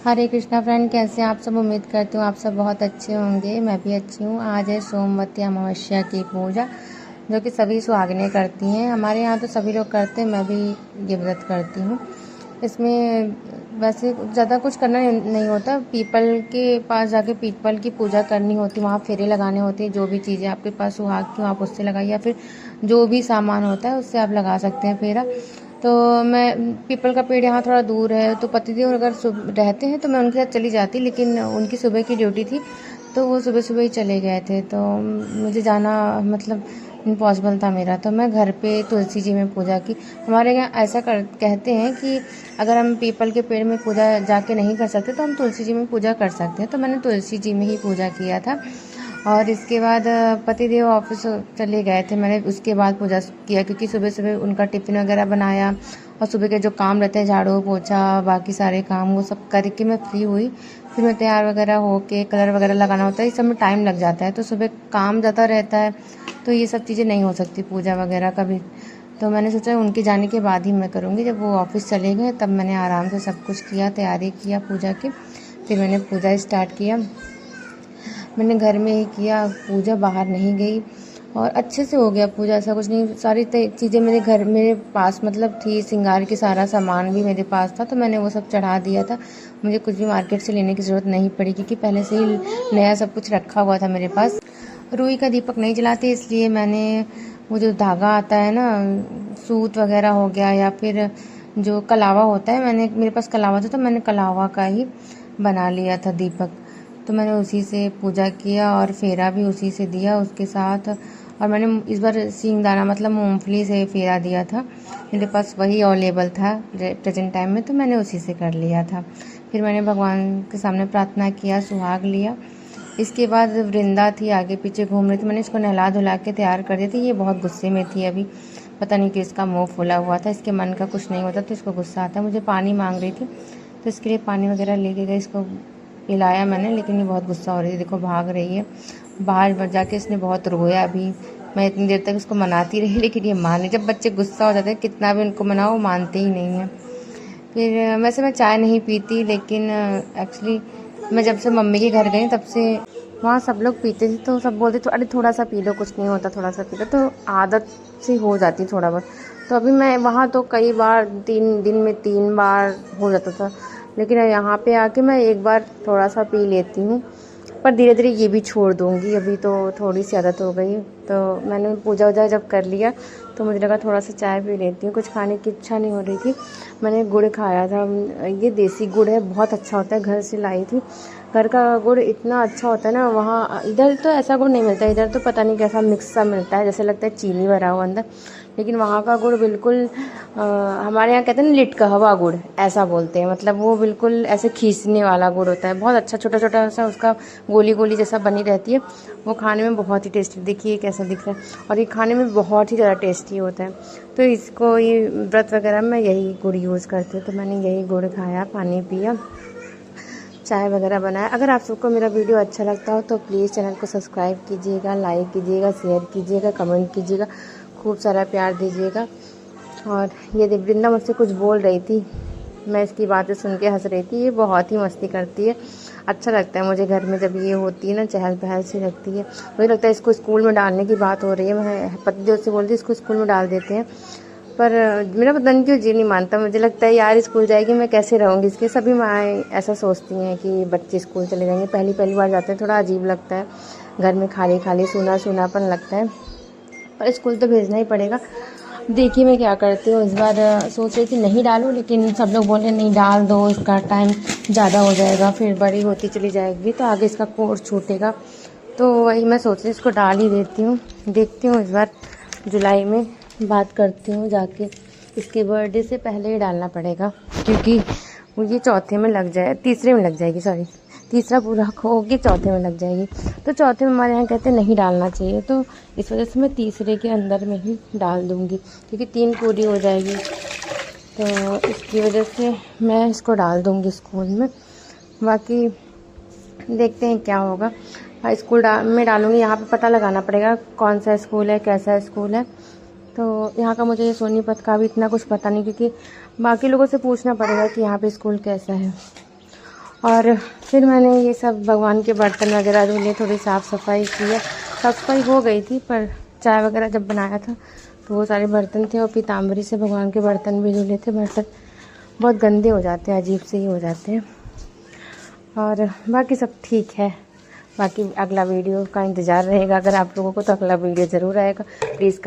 हरे Krishna friend, कैसे हैं आप सब। उम्मीद करती हूँ आप सब बहुत अच्छे होंगे। मैं भी अच्छी हूँ। आज है सोमवती अमावस्या की पूजा, जो कि सभी सुहागिनें करती हैं। हमारे यहाँ तो सभी लोग करते हैं, मैं भी ये व्रत करती हूँ। इसमें वैसे ज़्यादा कुछ करना नहीं होता। पीपल के पास जाके पीपल की पूजा करनी होती, वहाँ फेरे लगाने होते हैं। जो भी चीज़ें आपके पास सुहाग की आप उससे लगाइए, या फिर जो भी सामान होता है उससे आप लगा सकते हैं फेरा। तो मैं पीपल का पेड़ यहाँ थोड़ा दूर है, तो पतिदेव अगर रहते हैं तो मैं उनके साथ चली जाती, लेकिन उनकी सुबह की ड्यूटी थी तो वो सुबह सुबह ही चले गए थे, तो मुझे जाना मतलब इम्पॉसिबल था मेरा। तो मैं घर पे तुलसी जी में पूजा की। हमारे यहाँ ऐसा कहते हैं कि अगर हम पीपल के पेड़ में पूजा जाके नहीं कर सकते तो हम तुलसी जी में पूजा कर सकते हैं। तो मैंने तुलसी जी में ही पूजा किया था। और इसके बाद पतिदेव ऑफिस चले गए थे। मैंने उसके बाद पूजा किया, क्योंकि सुबह सुबह उनका टिफ़िन वगैरह बनाया और सुबह के जो काम रहते हैं, झाड़ू पोछा बाकी सारे काम, वो सब करके मैं फ्री हुई। फिर मैं तैयार वगैरह होके, कलर वगैरह लगाना होता है, इस सब में टाइम लग जाता है। तो सुबह काम ज़्यादा रहता है, तो ये सब चीज़ें नहीं हो सकती पूजा वगैरह का भी। तो मैंने सोचा उनके जाने के बाद ही मैं करूँगी। जब वो ऑफिस चले गए तब मैंने आराम से सब कुछ किया, तैयारी किया पूजा की। फिर मैंने पूजा स्टार्ट किया। मैंने घर में ही किया पूजा, बाहर नहीं गई, और अच्छे से हो गया पूजा। ऐसा कुछ नहीं, सारी चीज़ें मेरे घर मेरे पास मतलब थी। श्रृंगार की सारा सामान भी मेरे पास था, तो मैंने वो सब चढ़ा दिया था। मुझे कुछ भी मार्केट से लेने की ज़रूरत नहीं पड़ी, क्योंकि पहले से ही नया सब कुछ रखा हुआ था मेरे पास। रुई का दीपक नहीं जलाते, इसलिए मैंने वो जो धागा आता है ना, सूत वगैरह हो गया, या फिर जो कलावा होता है, मेरे पास कलावा था तो मैंने कलावा का ही बना लिया था दीपक। तो मैंने उसी से पूजा किया और फेरा भी उसी से दिया उसके साथ। और मैंने इस बार सींगदाना मतलब मूंगफली से फेरा दिया था, मेरे पास वही अवेलेबल था प्रेजेंट टाइम में, तो मैंने उसी से कर लिया था। फिर मैंने भगवान के सामने प्रार्थना किया, सुहाग लिया। इसके बाद वृंदा थी आगे पीछे घूम रही थी, मैंने इसको नहला धुला के तैयार कर दी थी। ये बहुत गुस्से में थी अभी, पता नहीं कि इसका मुँह फूला हुआ था। इसके मन का कुछ नहीं होता तो इसको गुस्सा आता है। मुझे पानी मांग रही थी, तो इसके लिए पानी वगैरह लेके गई, इसको पिलाया मैंने। लेकिन ये बहुत गुस्सा हो रही थी, देखो भाग रही है बाहर जाके। इसने बहुत रोया अभी। मैं इतनी देर तक इसको मनाती रही, लेकिन ये माने। जब बच्चे गुस्सा हो जाते हैं कितना भी उनको मनाओ, मानते ही नहीं हैं। फिर वैसे मैं चाय नहीं पीती, लेकिन एक्चुअली मैं जब से मम्मी के घर गई तब से वहाँ सब लोग पीते थे, तो सब बोलते तो अरे थोड़ा सा पी लो, कुछ नहीं होता, थोड़ा सा पी लो। तो आदत सी हो जाती थोड़ा बहुत। तो अभी मैं वहाँ तो कई बार 3 दिन में 3 बार हो जाता था, लेकिन यहाँ पे आके मैं एक बार थोड़ा सा पी लेती हूँ। पर धीरे धीरे ये भी छोड़ दूँगी, अभी तो थोड़ी सी आदत हो गई। तो मैंने पूजा वूजा जब कर लिया तो मुझे लगा थोड़ा सा चाय पी लेती हूँ, कुछ खाने की इच्छा नहीं हो रही थी। मैंने गुड़ खाया था, ये देसी गुड़ है, बहुत अच्छा होता है, घर से लाई थी। घर का गुड़ इतना अच्छा होता है ना, वहाँ इधर तो ऐसा गुड़ नहीं मिलता। इधर तो पता नहीं कैसा मिक्स सा मिलता है, जैसे लगता है चीनी भरा हुआ अंदर। लेकिन वहाँ का गुड़ बिल्कुल हमारे यहाँ कहते हैं ना लिटकहवा गुड़, ऐसा बोलते हैं। मतलब वो बिल्कुल ऐसे खींचने वाला गुड़ होता है, बहुत अच्छा, छोटा छोटा सा उसका गोली गोली जैसा बनी रहती है। वो खाने में बहुत ही टेस्टी, देखिए कैसा दिख रहा है, और ये खाने में बहुत ही ज़्यादा टेस्टी होता है। तो इसको ये व्रत वगैरह में यही गुड़ यूज़ करते हैं। तो मैंने यही गुड़ खाया, पानी पिया, चाय वगैरह बनाया। अगर आप सबको मेरा वीडियो अच्छा लगता हो तो प्लीज़ चैनल को सब्सक्राइब कीजिएगा, लाइक कीजिएगा, शेयर कीजिएगा, कमेंट कीजिएगा, खूब सारा प्यार दीजिएगा। और ये वृंदा मुझसे कुछ बोल रही थी, मैं इसकी बातें सुन के हंस रही थी। ये बहुत ही मस्ती करती है, अच्छा लगता है मुझे घर में जब ये होती है ना, चहल पहल सी लगती है। मुझे लगता है इसको स्कूल में डालने की बात हो रही है। मैं पतिदेव से बोलती इसको स्कूल में डाल देते हैं, पर मेरा पता नहीं क्यों जी नहीं मानता। मुझे लगता है यार स्कूल जाएगी मैं कैसे रहूँगी इसके। सभी माएँ ऐसा सोचती हैं कि बच्चे स्कूल चले जाएंगे, पहली पहली बार जाते हैं, थोड़ा अजीब लगता है, घर में खाली खाली सूना सूनापन लगता है। पर स्कूल तो भेजना ही पड़ेगा। देखिए मैं क्या करती हूँ। इस बार सोच रही थी नहीं डालूँ, लेकिन सब लोग बोले नहीं डाल दो, इसका टाइम ज़्यादा हो जाएगा, फिर बड़ी होती चली जाएगी तो आगे इसका कोर्स छूटेगा। तो वही मैं सोच रही इसको डाल ही देती हूँ। देखती हूँ इस बार जुलाई में बात करती हूँ जाके। इसके बर्थडे से पहले ही डालना पड़ेगा, क्योंकि ये चौथे में लग जाए, तीसरे में लग जाएगी, सॉरी तीसरा पूरा हो के चौथे में लग जाएगी। तो चौथे में हमारे यहाँ कहते हैं नहीं डालना चाहिए, तो इस वजह से मैं तीसरे के अंदर में ही डाल दूँगी, क्योंकि 3 पूरी हो जाएगी। तो इसकी वजह से मैं इसको डाल दूँगी स्कूल में। बाकी देखते हैं क्या होगा। स्कूल में डालूँगी, यहाँ पे पता लगाना पड़ेगा कौन सा स्कूल है, कैसा स्कूल है। तो यहाँ का मुझे सोनीपत का भी इतना कुछ पता नहीं, क्योंकि बाकी लोगों से पूछना पड़ेगा कि यहाँ पे स्कूल कैसा है। और फिर मैंने ये सब भगवान के बर्तन वगैरह धुले, थोड़ी साफ़ सफाई की है। साफ़ सफाई हो गई थी, पर चाय वगैरह जब बनाया था तो वो सारे बर्तन थे और पीताम्बरी से भगवान के बर्तन भी धुले थे। बर्तन बहुत गंदे हो जाते हैं, अजीब से ही हो जाते हैं। और बाकी सब ठीक है। बाकी अगला वीडियो का इंतज़ार रहेगा। अगर आप लोगों को तो अगला वीडियो ज़रूर आएगा। प्लीज़